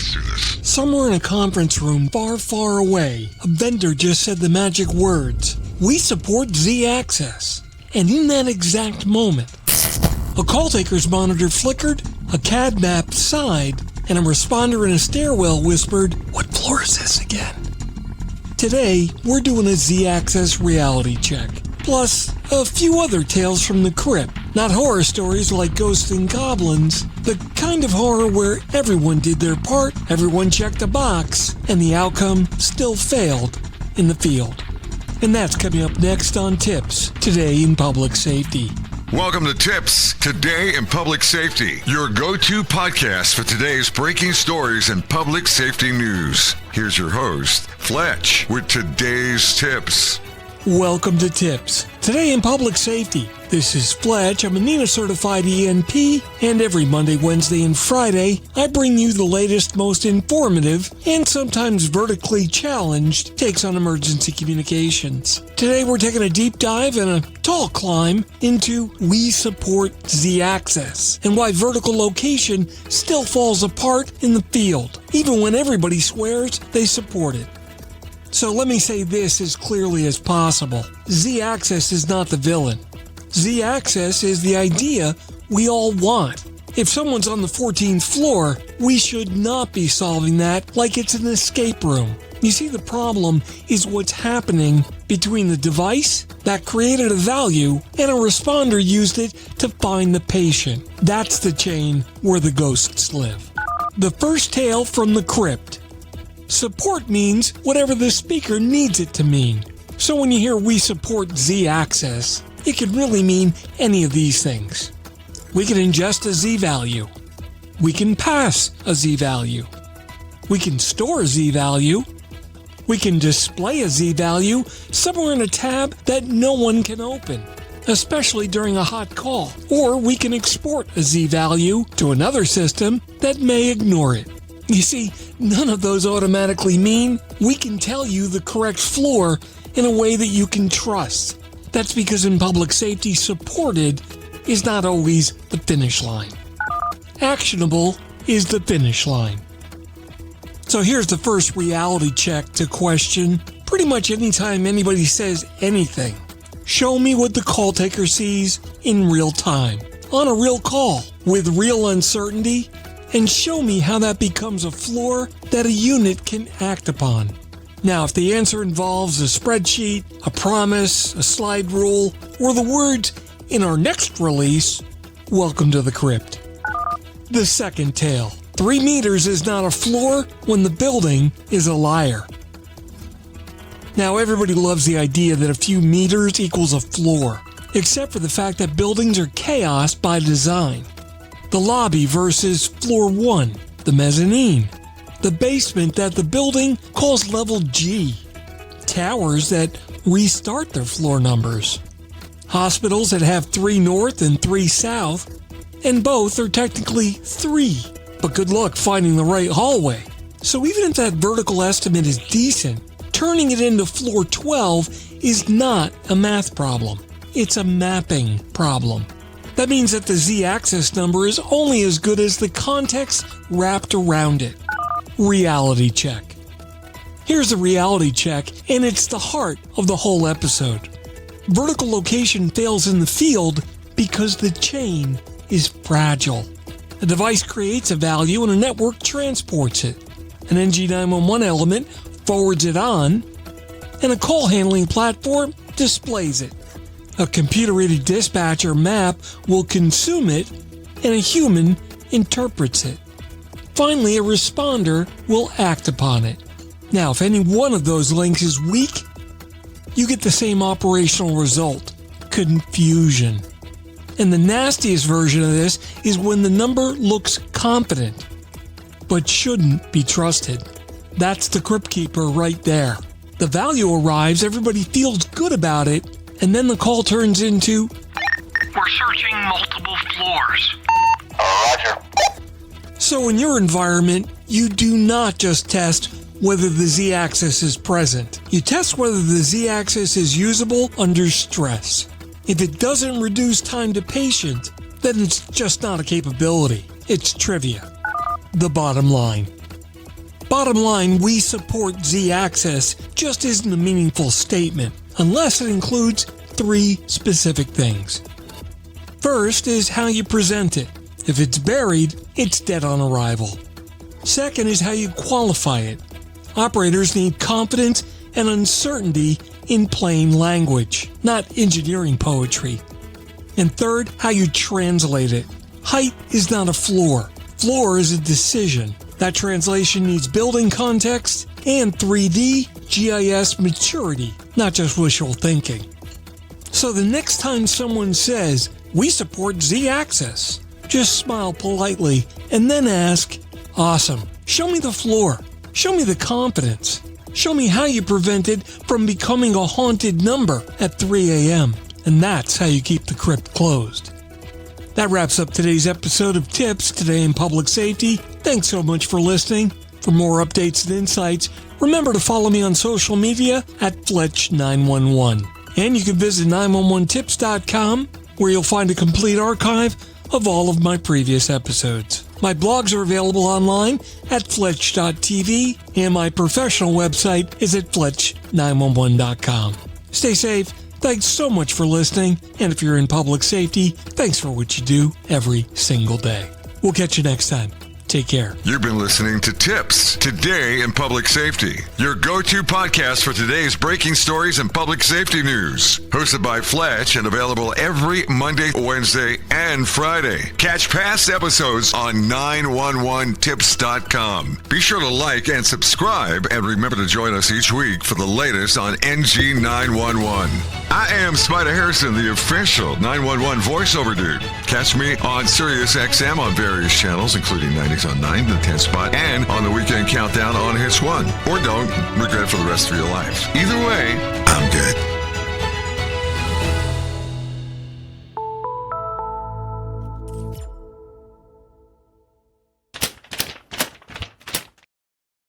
us through this. Somewhere in a conference room far, far away, a vendor just said the magic words, "We support Z-Access." And in that exact moment, a call taker's monitor flickered, a CAD map sighed, and a responder in a stairwell whispered, "What floor is this again?" Today, we're doing a Z-Access reality check, plus a few other tales from the Crypt. Not horror stories like ghosts and goblins, the kind of horror where everyone did their part, everyone checked a box, and the outcome still failed in the field. And that's coming up next on TiPS, Today in Public Safety. Welcome to TiPS, Today in Public Safety, your go-to podcast for today's breaking stories and public safety news. Here's your host, Fletch, with today's tips. Welcome to TiPS, Today in Public Safety. This is Fletch. I'm a NENA-certified ENP, and every Monday, Wednesday, and Friday, I bring you the latest, most informative, and sometimes vertically challenged takes on emergency communications. Today, we're taking a deep dive and a tall climb into We Support Z-Access, and why vertical location still falls apart in the field, even when everybody swears they support it. So let me say this as clearly as possible. Z-Access is not the villain. Z-Access is the idea we all want. If someone's on the 14th floor, we should not be solving that like it's an escape room. You see, the problem is what's happening between the device that created a value and a responder used it to find the patient. That's the chain where the ghosts live. The first tale from the Crypt. Support means whatever the speaker needs it to mean. So when you hear "we support Z-Access," it could really mean any of these things. We can ingest a Z-value. We can pass a Z-value. We can store a Z-value. We can display a Z-value somewhere in a tab that no one can open, especially during a hot call. Or we can export a Z-value to another system that may ignore it. You see, none of those automatically mean we can tell you the correct floor in a way that you can trust. That's because in public safety, supported is not always the finish line. Actionable is the finish line. So here's the first reality check to question pretty much anytime anybody says anything. Show me what the call taker sees in real time, on a real call, with real uncertainty, and show me how that becomes a floor that a unit can act upon. Now, if the answer involves a spreadsheet, a promise, a slide rule, or the words in our next release, welcome to the Crypt. The second tale. 3 meters is not a floor when the building is a liar. Now, everybody loves the idea that a few meters equals a floor, except for the fact that buildings are chaos by design. The lobby versus floor 1, the mezzanine. The basement that the building calls level G. Towers that restart their floor numbers. Hospitals that have 3 north and 3 south, and both are technically 3. But good luck finding the right hallway. So even if that vertical estimate is decent, turning it into floor 12 is not a math problem. It's a mapping problem. That means that the Z-Access number is only as good as the context wrapped around it. Reality check. Here's the reality check, and it's the heart of the whole episode. Vertical location fails in the field because the chain is fragile. A device creates a value and a network transports it. An NG911 element forwards it on, and a call handling platform displays it. A computer-aided dispatcher map will consume it, and a human interprets it. Finally, a responder will act upon it. Now, if any one of those links is weak, you get the same operational result: confusion. And the nastiest version of this is when the number looks confident, but shouldn't be trusted. That's the Crypt Keeper right there. The value arrives, everybody feels good about it, and then the call turns into, "We're searching multiple floors." Roger. So in your environment, you do not just test whether the Z-axis is present. You test whether the Z-axis is usable under stress. If it doesn't reduce time to patient, then it's just not a capability. It's trivia. The bottom line. Bottom line, we support Z-Access just isn't a meaningful statement unless it includes 3 specific things. First is how you present it. If it's buried, it's dead on arrival. Second is how you qualify it. Operators need confidence and uncertainty in plain language, not engineering poetry. And third, how you translate it. Height is not a floor. Floor is a decision. That translation needs building context and 3D GIS maturity, not just wishful thinking. So the next time someone says, "We support Z-Access," just smile politely and then ask, "Awesome. Show me the floor. Show me the confidence. Show me how you prevent it from becoming a haunted number at 3 a.m. And that's how you keep the crypt closed." That wraps up today's episode of TiPS Today in Public Safety. Thanks so much for listening. For more updates and insights, remember to follow me on social media at Fletch911. And you can visit 911tips.com, where you'll find a complete archive of all of my previous episodes. My blogs are available online at Fletch.tv, and my professional website is at Fletch911.com. Stay safe. Thanks so much for listening, and if you're in public safety, thanks for what you do every single day. We'll catch you next time. Take care. You've been listening to TiPS Today in Public Safety, your go-to podcast for today's breaking stories and public safety news. Hosted by Fletch and available every Monday, Wednesday, and Friday. Catch past episodes on 911tips.com. Be sure to like and subscribe, and remember to join us each week for the latest on NG911. I am Spider Harrison, the official 911 voiceover dude. Catch me on Sirius XM on various channels, including 90s on 9, the 10 spot, and on the Weekend Countdown on Hits 1. Or don't regret it for the rest of your life. Either way, I'm good.